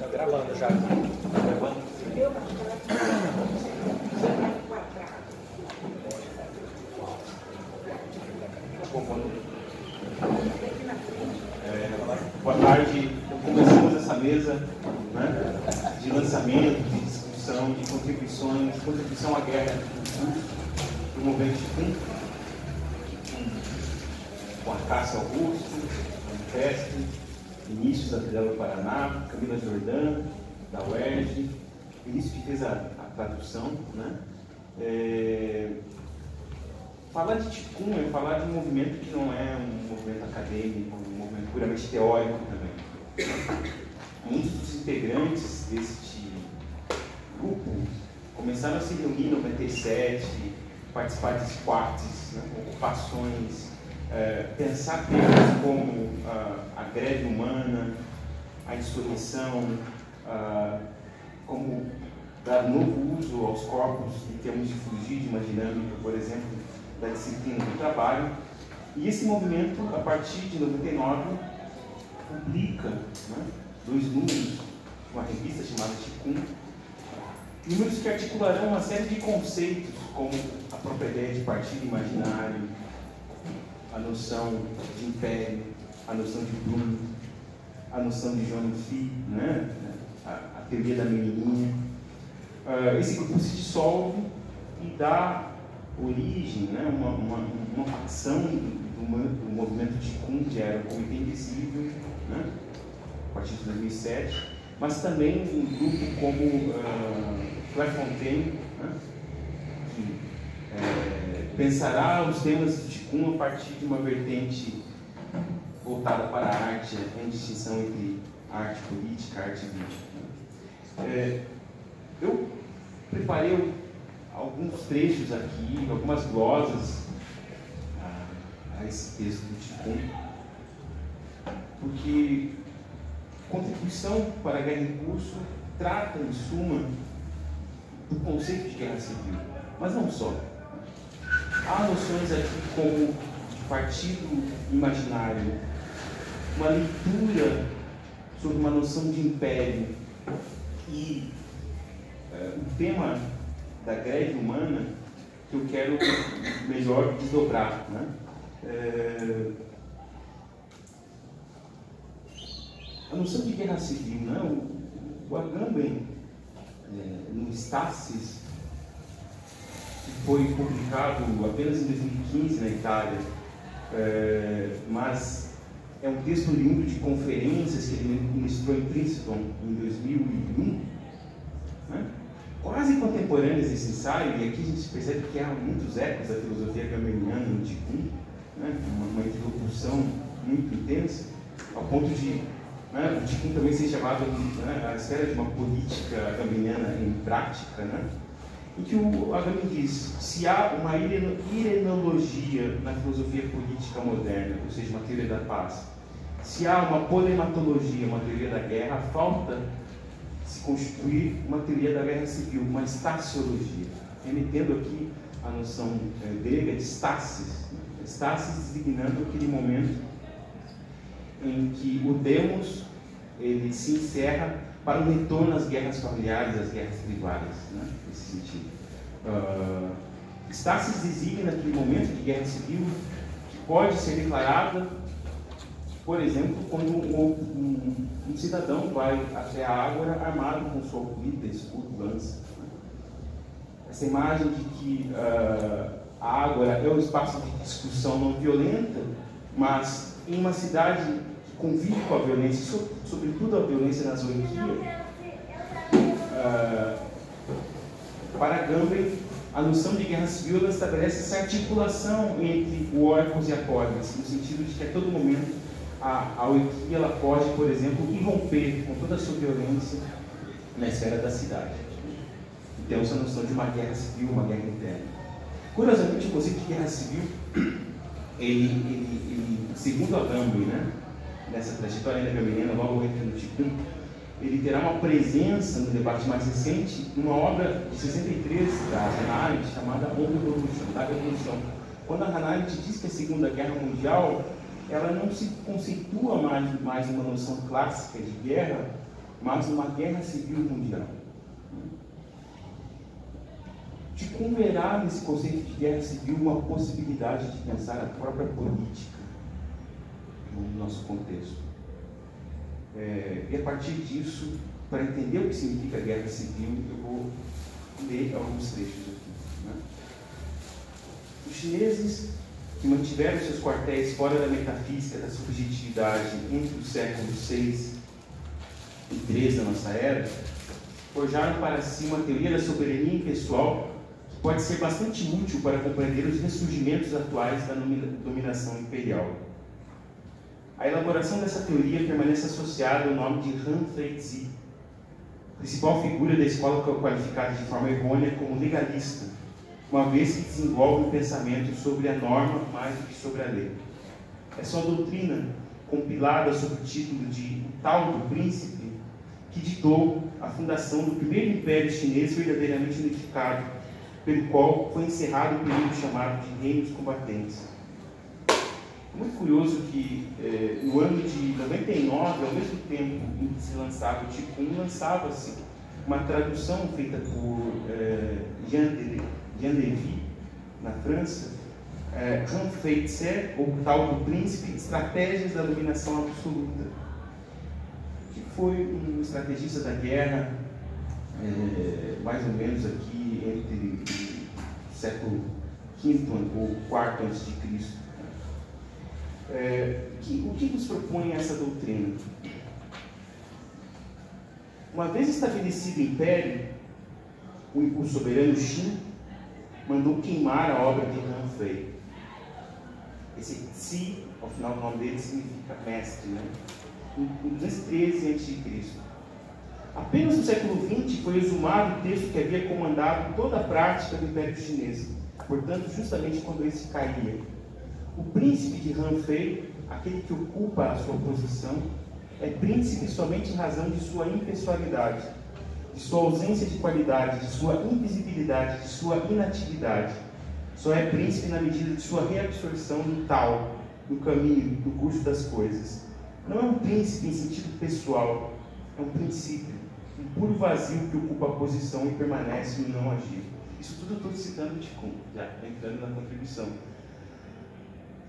Tá gravando já. Tá gravando. Boa tarde. Começamos essa mesa, né, de lançamento, de discussão, de contribuição à guerra do movimento Ticum, com a caça ao russo, o Manifesto, Inícios da Federal do Paraná, Camila Jordã, da UERJ, Vinícius que fez a tradução, né? Falar de Ticum é falar de um movimento que não é um movimento acadêmico, um movimento puramente teórico também. Muitos dos integrantes deste grupo começaram a se reunir em 97, participar de squats, né, ocupações, pensar temas como a greve humana, a insurreição, como dar novo uso aos corpos em termos de fugir de uma dinâmica, por exemplo, da disciplina do trabalho. E esse movimento, a partir de 99, publica, né, 2 números de uma revista chamada Ticum, números que articularão uma série de conceitos, como a própria ideia de partido imaginário, a noção de império, a noção de Bloom, a noção de Joan Fee, né, a teoria da menininha. Esse grupo se dissolve e dá origem, né, uma facção do movimento Ticum, que era o Comitê Invisível, né, a partir de 2007, mas também um grupo como Clairefontaine, né, que pensará os temas do Ticum a partir de uma vertente voltada para a arte, em distinção entre arte política e arte lírica. Eu preparei alguns trechos aqui, algumas glosas a esse texto do Ticum, porque Contribuição para a Guerra em Curso trata, em suma, do conceito de guerra civil, mas não só. Há noções aqui como de partido imaginário, uma leitura sobre uma noção de império e o tema da greve humana que eu quero melhor desdobrar, né? A noção de guerra civil, né? O Agamben, no Stasis, que foi publicado apenas em 2015 na Itália, mas é um texto oriundo de conferências que ele ministrou em Princeton em 2001, né? Quase contemporâneas desse ensaio, e aqui a gente percebe que há muitos ecos da filosofia gambeniana no Ticum, né? Uma interlocução muito intensa, ao ponto de o Ticum também ser chamado, né, a esfera de uma política gambeniana em prática, né? Em que o Agamben diz: se há uma irenologia na filosofia política moderna, ou seja, uma teoria da paz, se há uma polematologia, uma teoria da guerra, falta se constituir uma teoria da guerra civil, uma stasiologia, remetendo aqui a noção grega de stasis, né? Stasis designando aquele momento em que o demos ele se encerra para o retorno às guerras familiares, às guerras privadas, né? Nesse sentido. Stasis designa aquele momento de guerra civil que pode ser declarada, por exemplo, quando um cidadão vai até a ágora armado com sua colita, escudo, lança. Né? Essa imagem de que a ágora é um espaço de discussão não violenta, mas em uma cidade que convive com a violência, sobretudo a violência na zoiquia, para Agamben, a noção de guerra civil ela estabelece essa articulação entre o orcos e a cordis, no sentido de que a todo momento a oiquia ela pode, por exemplo, irromper com toda a sua violência na esfera da cidade. Então, essa noção de uma guerra civil, uma guerra interna. Curiosamente, o conceito de guerra civil, ele segundo Agamben, né, nessa trajetória gambeniana, logo entra no Ticum, ele terá uma presença no debate mais recente numa obra de 63 da Hannah Arendt chamada On Revolution, da Revolução. Quando a Hannah Arendt diz que a Segunda Guerra Mundial ela não se conceitua mais uma noção clássica de guerra, mas uma guerra civil mundial. Tikkun verá nesse conceito de guerra civil uma possibilidade de pensar a própria política no nosso contexto. E a partir disso, para entender o que significa guerra civil, eu vou ler alguns trechos aqui. Né? Os chineses, que mantiveram seus quartéis fora da metafísica da subjetividade entre os séculos 6 e 3 da nossa era, forjaram para si uma teoria da soberania impessoal que pode ser bastante útil para compreender os ressurgimentos atuais da dominação imperial. A elaboração dessa teoria permanece associada ao nome de Han Feizi, principal figura da escola qualificada de forma errônea como legalista, uma vez que desenvolve um pensamento sobre a norma mais do que sobre a lei. É sua doutrina, compilada sob o título de O Tal do Príncipe, que ditou a fundação do primeiro império chinês verdadeiramente unificado, pelo qual foi encerrado o período chamado de Reinos Combatentes. É muito curioso que no ano de 99, ao mesmo tempo em que se lançava o Tikkun, lançava-se uma tradução feita por Jean Lévy, na França, Han Feizi, ou O Tal do Príncipe, Estratégias da Dominação Absoluta, que foi um estrategista da guerra, mais ou menos aqui entre o século V ou IV a.C. O que nos propõe essa doutrina? Uma vez estabelecido o império, o soberano Qin mandou queimar a obra de Han Fei. Esse Xi, ao final do nome dele, significa mestre, né? Em 213 a.C. Apenas no século XX foi exumado o texto que havia comandado toda a prática do Império Chinês, portanto, justamente quando esse caía. O príncipe de Han Fei, aquele que ocupa a sua posição, é príncipe somente em razão de sua impessoalidade, de sua ausência de qualidade, de sua invisibilidade, de sua inatividade. Só é príncipe na medida de sua reabsorção no tal, no caminho, no curso das coisas. Não é um príncipe em sentido pessoal, é um princípio, um puro vazio que ocupa a posição e permanece no não agir. Isso tudo eu estou citando de Tikkun, já entrando na contribuição.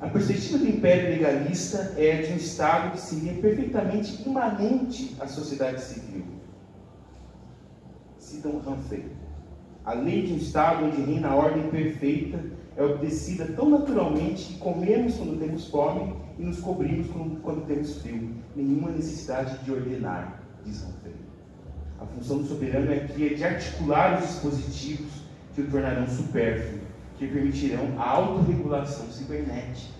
A perspectiva do império legalista é de um Estado que seria perfeitamente imanente à sociedade civil. Citam Han Fei. A lei de um Estado onde reina a ordem perfeita é obedecida tão naturalmente que comemos quando temos fome e nos cobrimos quando temos frio. Nenhuma necessidade de ordenar, diz Han Fei. A função do soberano aqui é de articular os dispositivos que o tornarão supérfluo, que permitirão a autorregulação cibernética.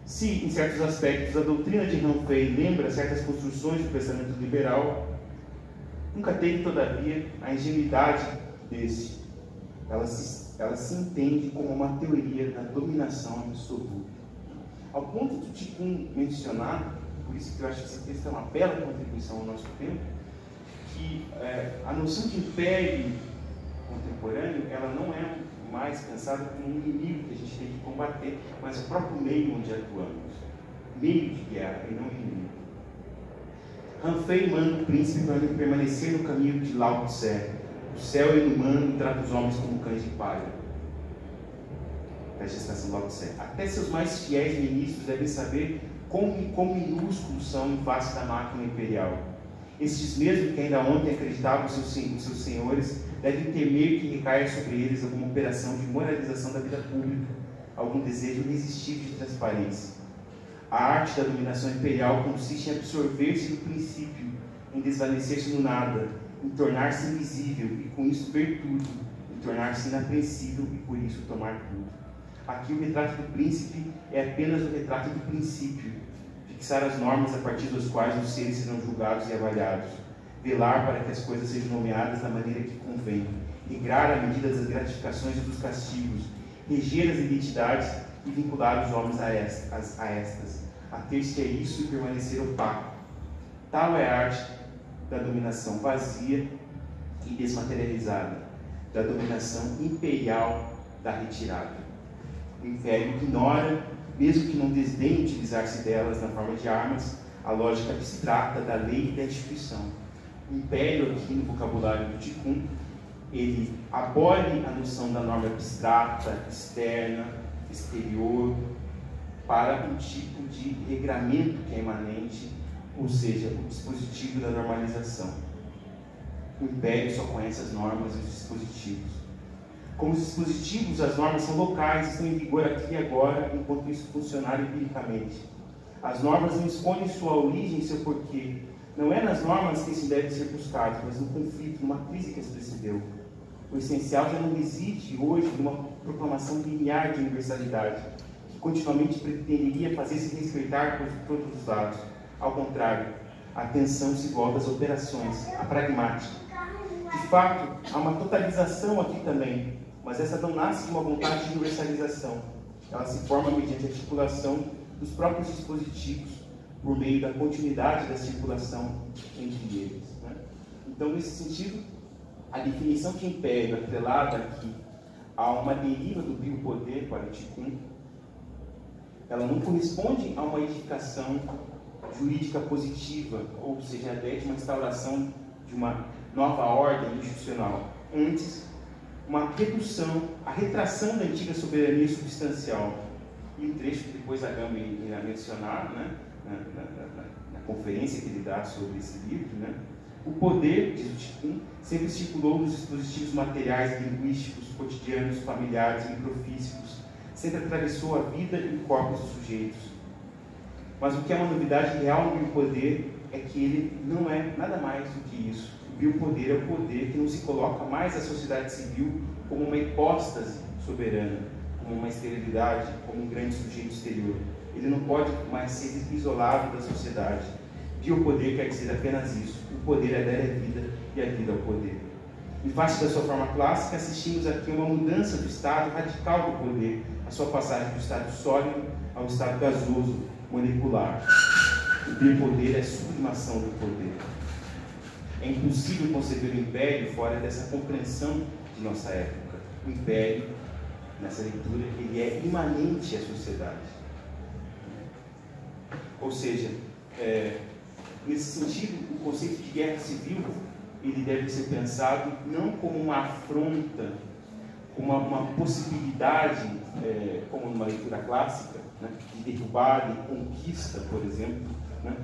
Se, em certos aspectos, a doutrina de Han Fei lembra certas construções do pensamento liberal, nunca teve, todavia, a ingenuidade desse. Ela se entende como uma teoria da dominação absoluta. Ao ponto do Tikkun mencionar, por isso que eu acho que esse texto é uma bela contribuição ao nosso tempo, que a noção de império contemporâneo, ela não é mais pensada como um inimigo que a gente tem que combater, mas o próprio meio onde atuamos. Meio de guerra e não inimigo. Han Fei manda o príncipe para permanecer no caminho de Lao Tse. O céu é inumano e trata os homens como cães de palha. Fecha a citação Lao Tse. Até seus mais fiéis ministros devem saber quão minúsculos são em face da máquina imperial. Estes mesmos que ainda ontem acreditavam em seus senhores devem temer que recaia sobre eles alguma operação de moralização da vida pública, algum desejo irresistível de transparência. A arte da dominação imperial consiste em absorver-se no princípio, em desvanecer-se no nada, em tornar-se invisível e com isso ver tudo, em tornar-se inapreensível e por isso tomar tudo. Aqui o retrato do príncipe é apenas o retrato do princípio, fixar as normas a partir das quais os seres serão julgados e avaliados, velar para que as coisas sejam nomeadas da maneira que convém, regrar a medida das gratificações e dos castigos, reger as identidades e vincular os homens a estas, ater-se a isso e permanecer opaco. Tal é a arte da dominação vazia e desmaterializada, da dominação imperial da retirada. O império ignora, mesmo que não desdenhe utilizar-se delas na forma de armas, a lógica abstrata da lei e da instituição. O império, aqui no vocabulário do Ticum, ele abole a noção da norma abstrata, externa, exterior, para um tipo de regramento que é imanente, ou seja, o dispositivo da normalização. O império só conhece as normas e os dispositivos. Como os dispositivos, as normas são locais, estão em vigor aqui e agora, enquanto isso funcionar empiricamente. As normas não escondem sua origem e seu porquê. Não é nas normas que se deve ser buscado, mas no conflito, numa crise que as precedeu. O essencial já não reside hoje numa proclamação linear de universalidade, que continuamente pretenderia fazer-se respeitar por todos os lados. Ao contrário, a atenção se volta às operações, à pragmática. De fato, há uma totalização aqui também, mas essa não nasce de uma vontade de universalização. Ela se forma mediante a articulação dos próprios dispositivos, por meio da continuidade da circulação entre eles. Né? Então, nesse sentido, a definição de império atrelada aqui a uma deriva do biopoder para o Ticum, ela não corresponde a uma edificação jurídica positiva, ou seja, a ideia de uma instauração de uma nova ordem institucional. Antes, uma redução, a retração da antiga soberania substancial. E um trecho que depois a Gama irá mencionar, né, na conferência que ele dá sobre esse livro, né, o poder, diz o Ticum, sempre circulou nos dispositivos materiais, linguísticos, cotidianos, familiares, microfísicos, sempre atravessou a vida e o corpo dos sujeitos. Mas o que é uma novidade real no biopoder é que ele não é nada mais do que isso. O biopoder é o poder que não se coloca mais à sociedade civil como uma hipóstase soberana, como uma exterioridade, como um grande sujeito exterior. Ele não pode mais ser isolado da sociedade. Biopoder quer dizer apenas isso. O poder é dar a vida e a vida ao poder. Em face da sua forma clássica, assistimos aqui a uma mudança do estado radical do poder, a sua passagem do estado sólido ao estado gasoso, molecular. O biopoder é a sublimação do poder. É impossível conceber o império fora dessa compreensão de nossa época. O império, nessa leitura, ele é imanente à sociedade. Ou seja, nesse sentido, o conceito de guerra civil ele deve ser pensado não como uma afronta, como uma possibilidade, como numa leitura clássica, né, de derrubada e conquista, por exemplo, né,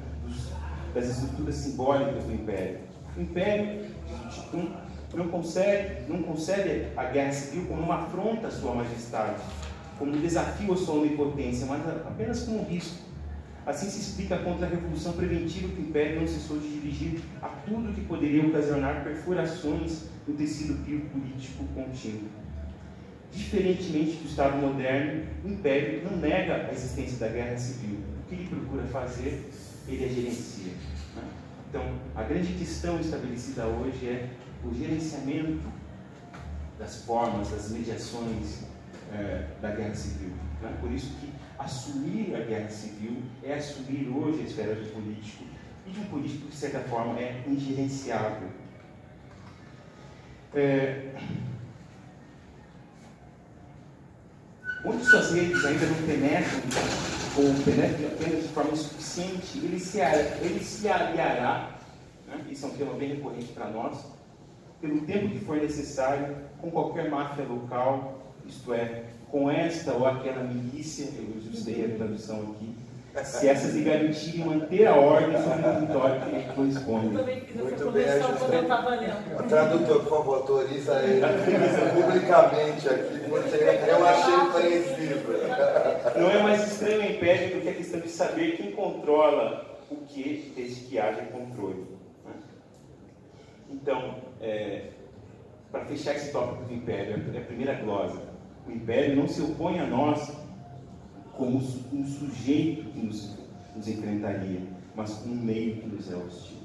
das estruturas simbólicas do Império. O Império, diz o Ticum, não concebe a guerra civil como uma afronta à sua majestade, como um desafio à sua onipotência, mas apenas como um risco. Assim se explica a contra-revolução preventiva que o Império não cessou de dirigir a tudo que poderia ocasionar perfurações no tecido biopolítico contínuo. Diferentemente do Estado moderno, o Império não nega a existência da guerra civil. O que ele procura fazer, ele a gerencia. Né? Então, a grande questão estabelecida hoje é o gerenciamento das formas, das mediações da guerra civil. Né? Por isso que assumir a guerra civil é assumir hoje a esfera do político, e de um político que, de certa forma, é ingerenciável. Onde suas redes ainda não penetram, ou penetram apenas de forma insuficiente, ele se aliará, né? Isso é um tema bem recorrente para nós, pelo tempo que for necessário, com qualquer máfia local, isto é, com esta ou aquela milícia, eu ajustei a tradução aqui, se essas lhe garantirem manter a ordem sobre o território que lhe corresponde. Eu também fiz essa correção quando eu estava lendo. O tradutor, por favor, autoriza ele publicamente aqui, porque eu achei previsível. Não é mais estranho o império do que a questão de saber quem controla o que, desde que haja controle. Né? Então, para fechar esse tópico do império, é a primeira glosa. O império não se opõe a nós como um sujeito que nos enfrentaria, mas como um meio que nos é hostil.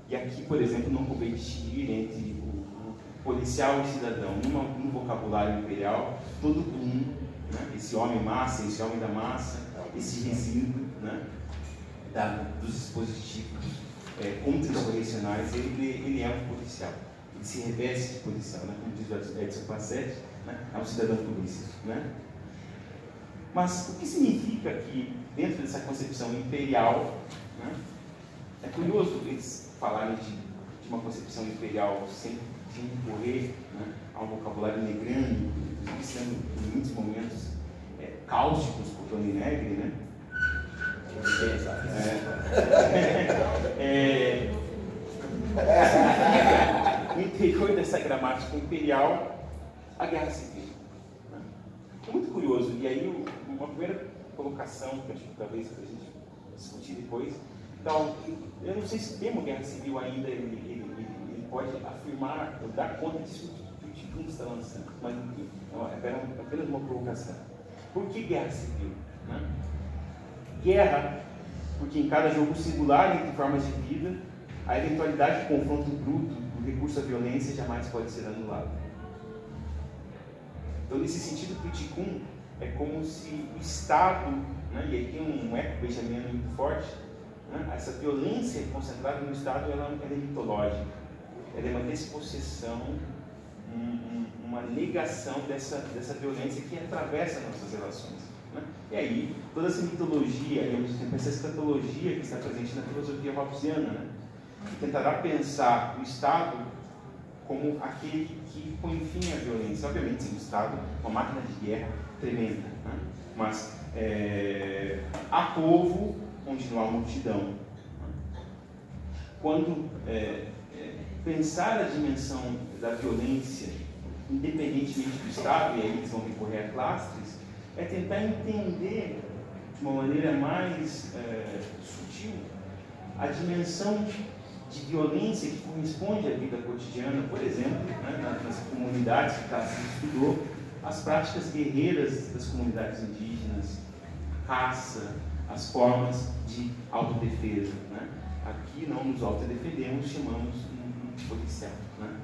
E aqui, por exemplo, não convém distinguir entre o policial e o cidadão. No vocabulário imperial, todo mundo, né, esse homem massa, esse homem da massa, esse resíduo, né, dos dispositivos contra-insurrecionais, ele é um policial. Ele se reveste de policial, né? Como diz o Edson Passetti, né? É um cidadão polícia. Né? Mas o que significa que, dentro dessa concepção imperial, né, é curioso eles falarem de uma concepção imperial sem recorrer, né, a um vocabulário negrano, inclusive sendo, em muitos momentos, cáusticos por Tony Negri, né? No interior dessa gramática imperial, a guerra civil. Né? É muito curioso. E aí, uma primeira colocação, que acho que talvez a gente discutir depois. Então, eu não sei se o termo guerra civil ainda ele pode afirmar, ou dar conta disso que o Tikkun está lançando, mas é apenas uma provocação. Por que guerra civil? Né? Guerra, porque em cada jogo singular entre formas de vida, a eventualidade de confronto bruto, o recurso à violência jamais pode ser anulado. Então, nesse sentido, para o Tikkun, é como se o Estado, né, e aí tem um eco benjaminiano muito forte, né, essa violência concentrada no Estado ela é mitológica, ela é uma despossessão, uma negação dessa violência que atravessa nossas relações. Né? E aí, toda essa mitologia, e ao mesmo tempo essa escatologia que está presente na filosofia hobbesiana, né? Que tentará pensar o Estado como aquele que põe fim à violência. Obviamente, sim, o Estado é uma máquina de guerra tremenda, né? Mas há povo onde não há multidão. Né? Quando pensar a dimensão da violência, independentemente do Estado, e aí eles vão recorrer a clastres, é tentar entender de uma maneira mais sutil a dimensão de violência que corresponde à vida cotidiana, por exemplo, né, nas comunidades que se estudou, as práticas guerreiras das comunidades indígenas, caça, as formas de autodefesa. Né? Aqui não nos autodefendemos, chamamos um policial, né?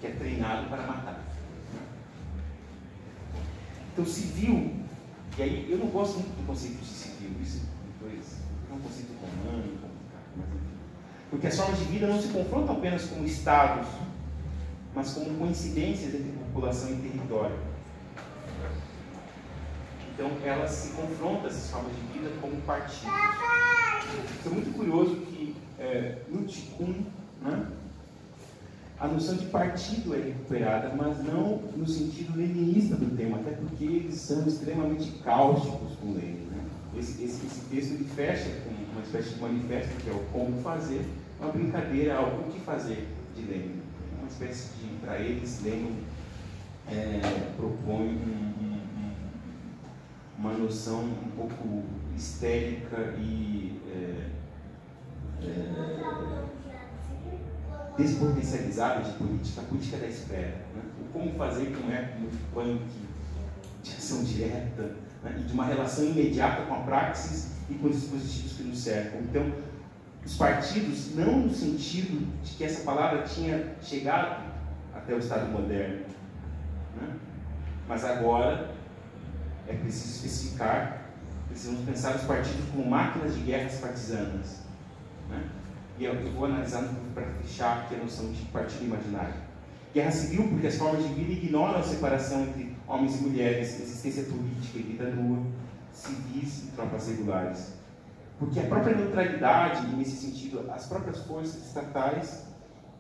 Que é treinado para matar. Né? Então, civil, e aí eu não gosto muito do conceito de civil, isso depois é um conceito romano, complicado, mas enfim. Porque as formas de vida não se confrontam apenas como estados, mas como coincidências entre população e território. Então, elas se confrontam, essas formas de vida, como partidos. Isso é muito curioso que no Tikkun, né, a noção de partido é recuperada, mas não no sentido leninista do termo, até porque eles são extremamente cáusticos com Lenin. Né? Esse texto ele fecha com uma espécie de manifesto, que é o como fazer, uma brincadeira ao que fazer de Lenin. Uma espécie de, para eles, Lenin propõe uma noção um pouco histérica e despotencializada de política, a política da espera. Né? O como fazer com um eco muito punk, de ação direta, né? E de uma relação imediata com a praxis e com os dispositivos que nos cercam. Então, os partidos, não no sentido de que essa palavra tinha chegado até o Estado moderno, né? Mas agora é preciso especificar, precisamos pensar os partidos como máquinas de guerras partisanas. Né? E eu vou analisar para fechar aqui a noção de partido imaginário. Guerra civil, porque as formas de vida ignoram a separação entre homens e mulheres, existência política e vida nua, civis e tropas regulares. Porque a própria neutralidade, e nesse sentido, as próprias forças estatais,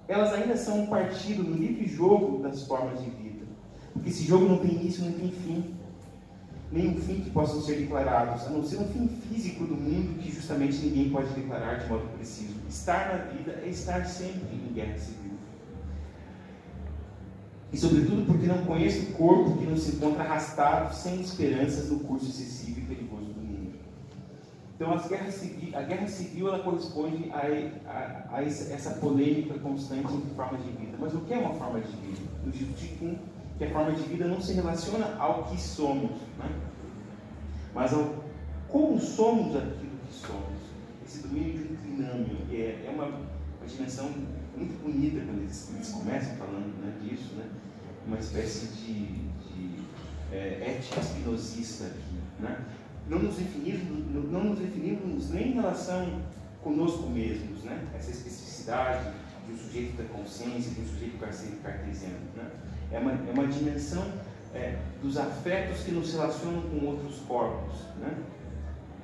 elas ainda são um partido no livre jogo das formas de vida. Porque esse jogo não tem início, não tem fim. Nenhum fim que possam ser declarados, a não ser um fim físico do mundo que justamente ninguém pode declarar de modo preciso. Estar na vida é estar sempre em guerra civil. E sobretudo porque não conheço o corpo que não se encontra arrastado sem esperanças no curso excessivo e perigoso do mundo. Então a guerra civil ela corresponde a essa polêmica constante entre formas de vida. Mas o que é uma forma de vida? No Tikkun, que a forma de vida não se relaciona ao que somos, né? Mas ao como somos aquilo que somos. Esse domínio de um trinâmio é uma dimensão muito bonita quando eles começam falando, né, disso, né? Uma espécie de ética espinosista aqui. Né? Não nos definimos nem em relação conosco mesmos, né? Essa especificidade de um sujeito da consciência, de um sujeito cartesiano. Né? É uma dimensão dos afetos que nos relacionam com outros corpos, né?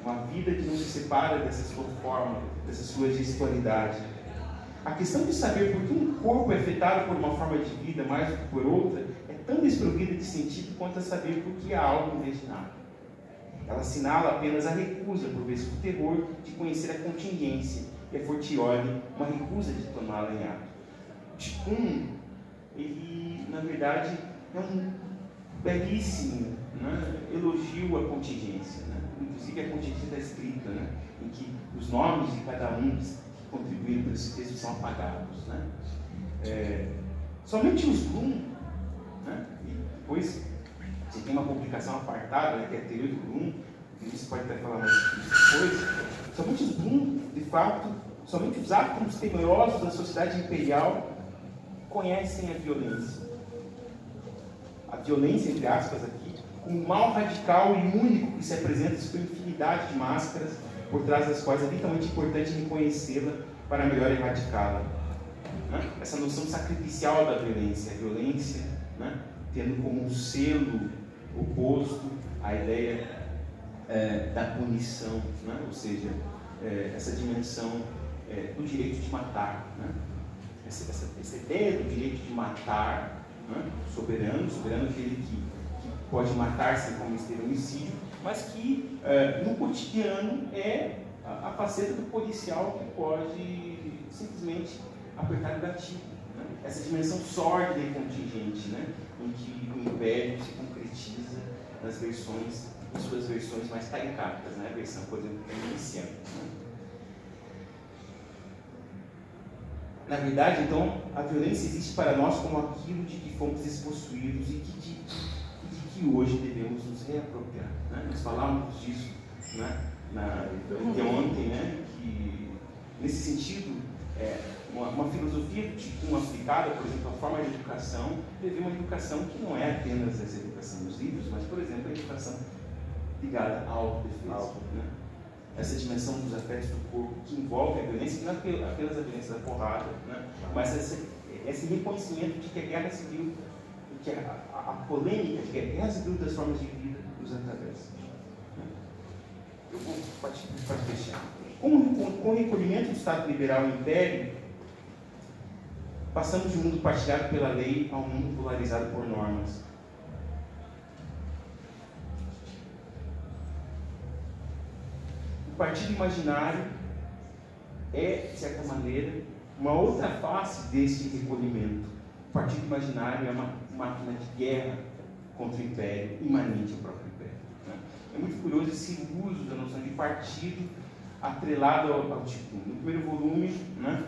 Uma vida que não se separa dessa sua forma, dessa sua gestualidade. A questão de saber por que um corpo é afetado por uma forma de vida mais do que por outra é tão desprovida de sentido quanto a saber por que há algo em vez de nada. Ela assinala apenas a recusa, por vezes o terror, de conhecer a contingência, e a fortiori, uma recusa de tomá-la em ato. O Qigong, ele, na verdade, é um belíssimo, né, elogio à contingência, né? Inclusive a contingência está escrita, né, em que os nomes de cada um que contribuíram para esse texto são apagados, né? Somente os Bloom, né, e depois você tem uma publicação apartada, né, que é a teoria do Bloom, que você pode até falar mais depois. Somente os Bloom, de fato, somente os átomos temerosos da sociedade imperial conhecem a violência. A violência, entre aspas, aqui, um mal radical e único que se apresenta sob infinidade de máscaras, por trás das quais é vitalmente importante reconhecê-la para melhor erradicá-la. Né? Essa noção sacrificial da violência, a violência, né, tendo como um selo oposto a ideia da punição, né? Ou seja, essa dimensão do direito de matar, né? Essa ideia do direito de matar, né? Soberano aquele que pode matar sem cometer homicídio, mas que no cotidiano é a faceta do policial que pode simplesmente apertar o gatilho, né? Essa dimensão sórdida e contingente, né? Em que o império se concretiza em suas versões mais caricatas, né? A versão, por exemplo, iniciante, né? Na verdade, então, a violência existe para nós como aquilo de que fomos despossuídos e de que hoje devemos nos reapropriar, né? Nós falávamos disso, né, ontem, né, que nesse sentido, uma filosofia de Qigong aplicada, por exemplo, a forma de educação, prevê uma educação que não é apenas essa educação nos livros, mas, por exemplo, a educação ligada à autodefesa, né? Essa dimensão dos afetos do corpo que envolve a violência, que não é apenas a violência da porrada, né? Mas esse reconhecimento de que a guerra civil, que a polêmica de que a guerra civil das formas de vida nos atravessa. Eu vou para fechar. Com o recolhimento do Estado liberal ao Império, passamos de um mundo partilhado pela lei a um mundo polarizado por normas. O partido imaginário é, de certa maneira, uma outra face deste recolhimento. O partido imaginário é uma máquina de guerra contra o Império, imanente ao próprio Império, né? É muito curioso esse uso da noção de partido atrelado ao Qigong. No primeiro volume, né,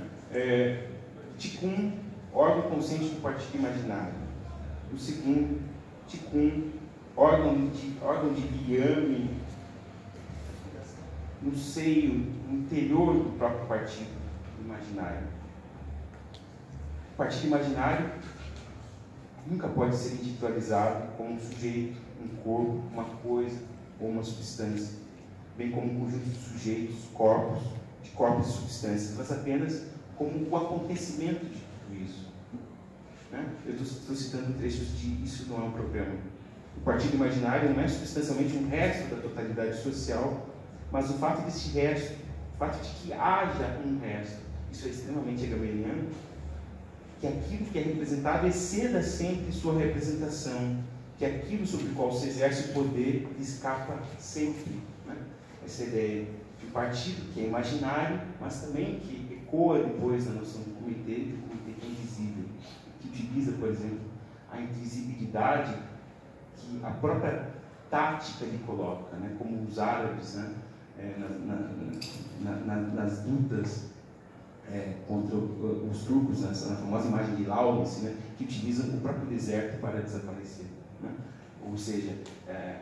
Qigong, órgão consciente do partido imaginário. No segundo, Qigong, órgão de liame no seio, no interior do próprio partido imaginário. O partido imaginário nunca pode ser individualizado como um sujeito, um corpo, uma coisa ou uma substância, bem como um conjunto de sujeitos, de corpos e substâncias, mas apenas como o acontecimento de tudo isso, né? Eu estou citando trechos de Isso Não É um Problema. O partido imaginário não é substancialmente um resto da totalidade social, mas o fato desse resto, o fato de que haja um resto, isso é extremamente hegeliano, que aquilo que é representado exceda sempre sua representação, que aquilo sobre o qual se exerce o poder escapa sempre, né? Essa ideia de um partido que é imaginário, mas também que ecoa depois na noção do comitê que é invisível, que utiliza, por exemplo, a invisibilidade que a própria tática lhe coloca, né? Como os árabes, né? Nas lutas contra os turcos, na famosa imagem de Lawrence, né, que utilizam o próprio deserto para desaparecer, né? Ou seja,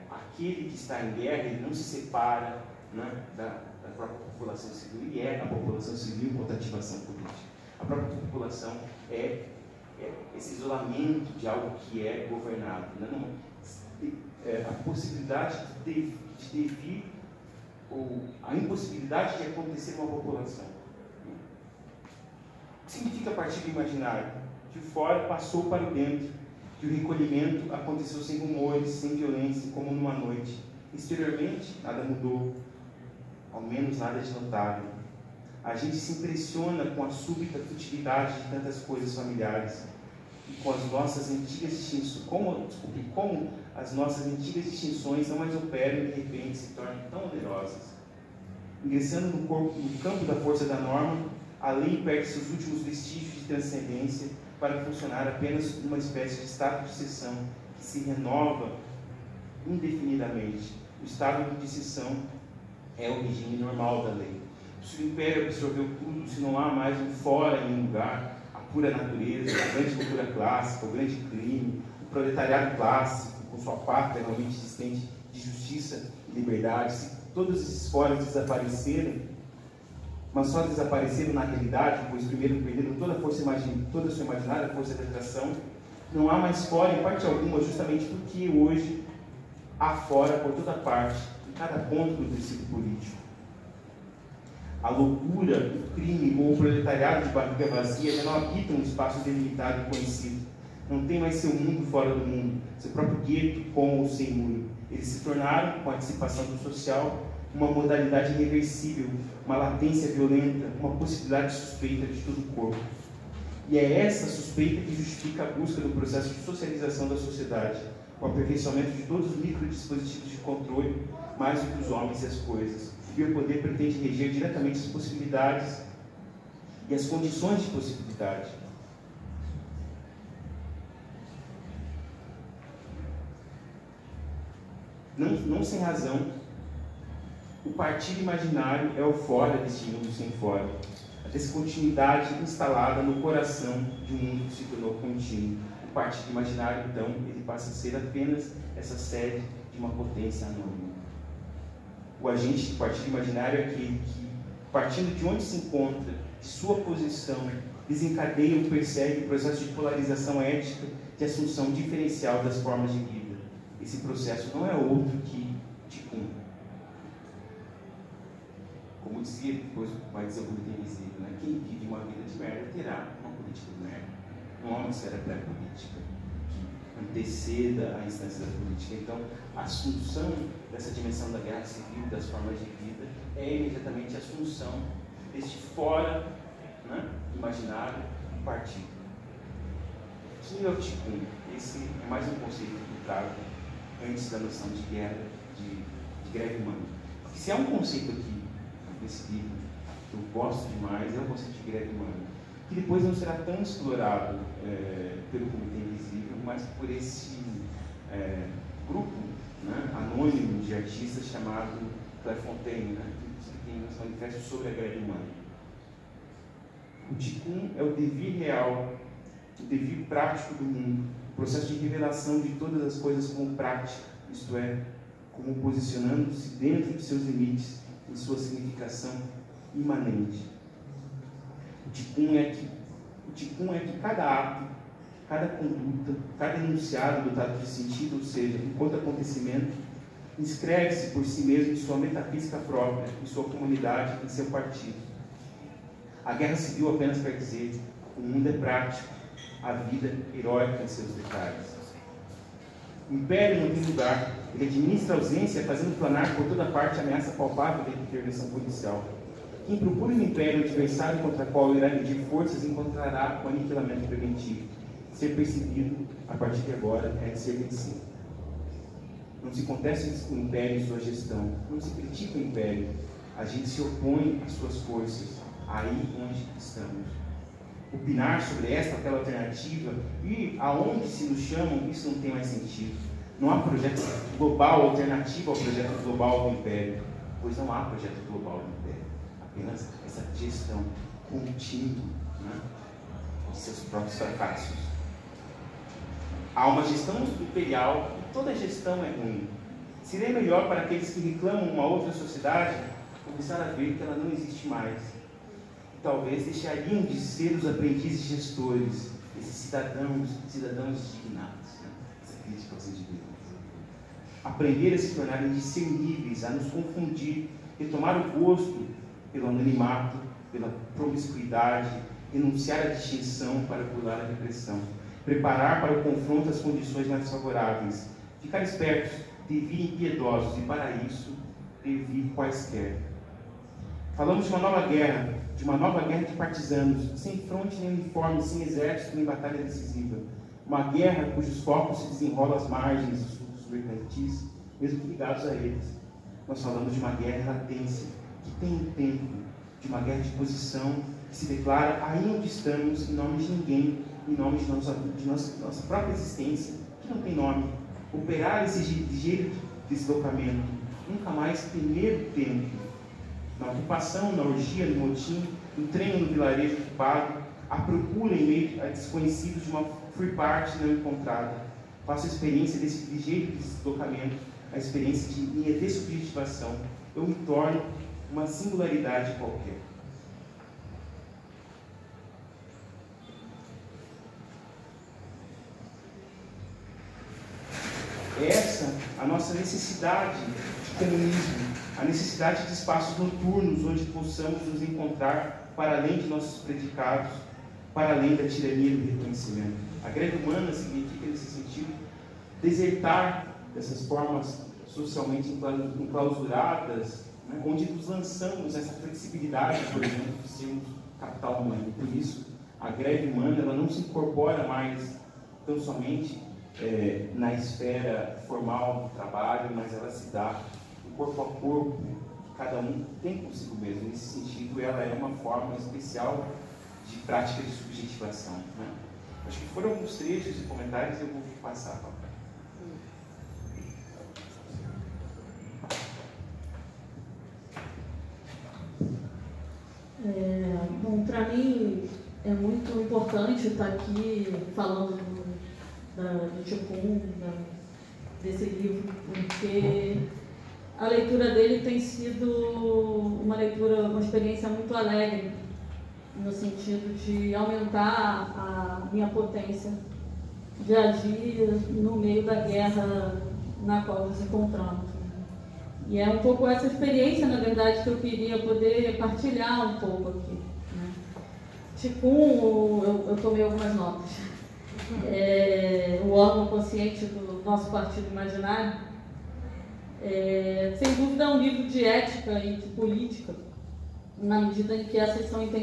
aquele que está em guerra, ele não se separa, né, da própria população civil, ele é a população civil contra a ativação política. A própria população é esse isolamento de algo que é governado, né? A possibilidade de devir ou a impossibilidade de acontecer uma população. O que significa partido imaginário? De fora passou para o dentro, que o recolhimento aconteceu sem rumores, sem violência, como numa noite. Exteriormente, nada mudou, ao menos nada de notável. A gente se impressiona com a súbita futilidade de tantas coisas familiares e com as nossas antigas distinções, como as nossas antigas distinções não mais operam e de repente se tornam tão onerosas. Ingressando no campo da força da norma, a lei perde seus últimos vestígios de transcendência para funcionar apenas uma espécie de estado de exceção que se renova indefinidamente. O estado de exceção é o regime normal da lei. Se o império absorveu tudo, se não há mais um fora em um lugar, a pura natureza, a grande cultura clássica, o grande crime, o proletariado clássico, com sua pátria realmente existente de justiça e liberdade, se todos esses foras desapareceram, mas só desapareceram na realidade, pois primeiro perderam toda a sua imaginária força de atração, não há mais fora em parte alguma, justamente porque hoje há fora por toda parte, em cada ponto do tecido político. A loucura, o crime ou o proletariado de barriga vazia já não habitam um espaço delimitado e conhecido. Não tem mais seu mundo fora do mundo, seu próprio gueto com ou sem muro. Eles se tornaram, com a dissipação do social, uma modalidade irreversível, uma latência violenta, uma possibilidade suspeita de todo o corpo. E é essa suspeita que justifica a busca do processo de socialização da sociedade, o aperfeiçoamento de todos os microdispositivos de controle, mais do que os homens e as coisas. E o poder pretende reger diretamente as possibilidades e as condições de possibilidade. Não sem razão, o partido imaginário é o fora deste mundo sem fora. A descontinuidade instalada no coração de um mundo que se tornou contínuo. O partido imaginário, então, ele passa a ser apenas essa sede de uma potência anônima. O agente do partido imaginário é aquele que, partindo de onde se encontra, de sua posição, desencadeia ou persegue o processo de polarização ética, de assunção diferencial das formas de vida. Esse processo não é outro que Ticum. Como dizia, depois vai dizer o Comitê Invisível, né? Quem vive uma vida de merda terá uma política de merda. Não há uma esfera pré-política que anteceda a instância da política. Então, a assunção dessa dimensão da guerra civil, das formas de vida, é imediatamente a assunção deste fora, né, imaginário do partido. Quem é o Ticum? Esse é mais um conceito que eu trago antes da noção de guerra, de greve humana. Porque se há um conceito aqui, nesse livro, que eu gosto demais, é o conceito de greve humana, que depois não será tão explorado pelo Comitê Invisível, mas por esse grupo, né, anônimo de artistas chamado Clairefontaine, né, que tem um manifesto sobre a greve humana. O Ticum é o devir real, o devir prático do mundo, o processo de revelação de todas as coisas como prática, isto é, como posicionando-se dentro de seus limites, em sua significação imanente. O Ticum é que cada ato, cada conduta, cada enunciado dotado de sentido, ou seja, enquanto acontecimento, inscreve-se por si mesmo em sua metafísica própria, em sua comunidade, em seu partido. A guerra civil apenas quer dizer: o mundo é prático, a vida heróica em seus detalhes. O império não tem lugar, ele administra a ausência, fazendo planar por toda parte a ameaça palpável da intervenção policial. Quem procura no império o adversário contra o qual irá medir forças encontrará o aniquilamento preventivo. Ser percebido, a partir de agora, é de ser vencido. Não se contesta o império e sua gestão, não se critica o império, a gente se opõe às suas forças, aí onde estamos. Opinar sobre esta ou aquela alternativa e aonde se nos chamam, isso não tem mais sentido. Não há projeto global alternativo ao projeto global do império, pois não há projeto global do império, apenas essa gestão contínua, né, de seus próprios fracassos. Há uma gestão imperial e toda gestão é ruim. Seria melhor para aqueles que reclamam uma outra sociedade começar a ver que ela não existe mais. E talvez deixariam de ser os aprendizes gestores, esses cidadãos dignados, né? Essa crítica aos indivíduos. Aprender a se tornarem discerníveis, a nos confundir, retomar o gosto pelo anonimato, pela promiscuidade, renunciar à distinção para burlar a repressão. preparar para o confronto as condições mais favoráveis, ficar espertos, devir impiedosos, e para isso, devir quaisquer. Falamos de uma nova guerra de partisanos, sem fronte nem uniforme, sem exército nem batalha decisiva. Uma guerra cujos focos se desenrolam às margens dos fluxos mercantis, mesmo que ligados a eles. Nós falamos de uma guerra latência, que tem um tempo, de uma guerra de posição, que se declara aí onde estamos, em nome de ninguém, em nome de nossa própria existência, que não tem nome. Operar esse ligeiro deslocamento, nunca mais temer o tempo. Na ocupação, na orgia, no motim, no treino no vilarejo ocupado, a procura em meio a desconhecidos de uma free party não encontrada. Faço a experiência desse ligeiro deslocamento, a experiência de minha dessubjetivação. Eu me torno uma singularidade qualquer. Essa a nossa necessidade de comunismo, a necessidade de espaços noturnos onde possamos nos encontrar para além de nossos predicados, para além da tirania do reconhecimento. A greve humana significa, nesse sentido, desertar dessas formas socialmente enclausuradas, né, onde nos lançamos essa flexibilidade, por exemplo, de sermos capital humano. Por isso, a greve humana ela não se incorpora mais tão somente na esfera formal do trabalho, mas ela se dá no corpo a corpo, que cada um tem consigo mesmo. Nesse sentido, ela é uma forma especial de prática de subjetivação. Né? Acho que foram alguns trechos e comentários, eu vou passar para cá. Bom, para mim é muito importante estar aqui falando do Ticum, desse livro, porque a leitura dele tem sido uma experiência muito alegre, no sentido de aumentar a minha potência de agir no meio da guerra na qual nos encontramos. E é um pouco essa experiência, na verdade, que eu queria poder partilhar um pouco aqui. Né? Ticum, eu tomei algumas notas. O órgão consciente do nosso partido imaginário, sem dúvida é um livro de ética e de política, na medida em que essas são entendidas